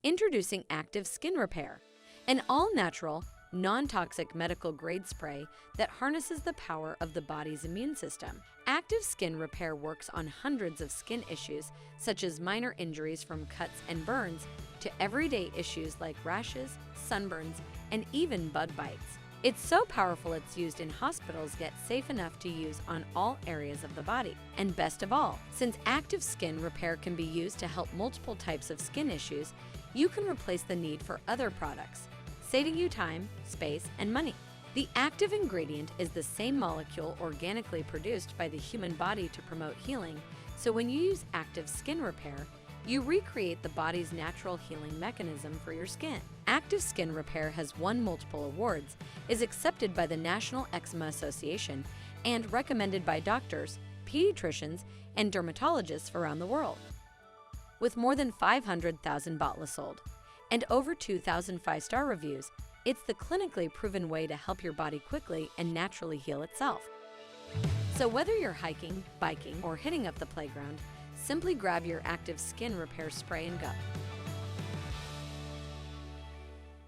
Introducing Active Skin Repair, an all-natural, non-toxic medical-grade spray that harnesses the power of the body's immune system. Active Skin Repair works on hundreds of skin issues, such as minor injuries from cuts and burns to everyday issues like rashes, sunburns, and even bug bites. It's so powerful it's used in hospitals yet safe enough to use on all areas of the body. And best of all, since Active Skin Repair can be used to help multiple types of skin issues, you can replace the need for other products, saving you time, space, and money. The active ingredient is the same molecule organically produced by the human body to promote healing, so when you use Active Skin Repair, you recreate the body's natural healing mechanism for your skin. Active Skin Repair has won multiple awards, is accepted by the National Eczema Association, and recommended by doctors, pediatricians, and dermatologists around the world. With more than 500,000 bottles sold and over 2,000 five-star reviews, it's the clinically proven way to help your body quickly and naturally heal itself. So whether you're hiking, biking, or hitting up the playground, simply grab your Active Skin Repair spray and go.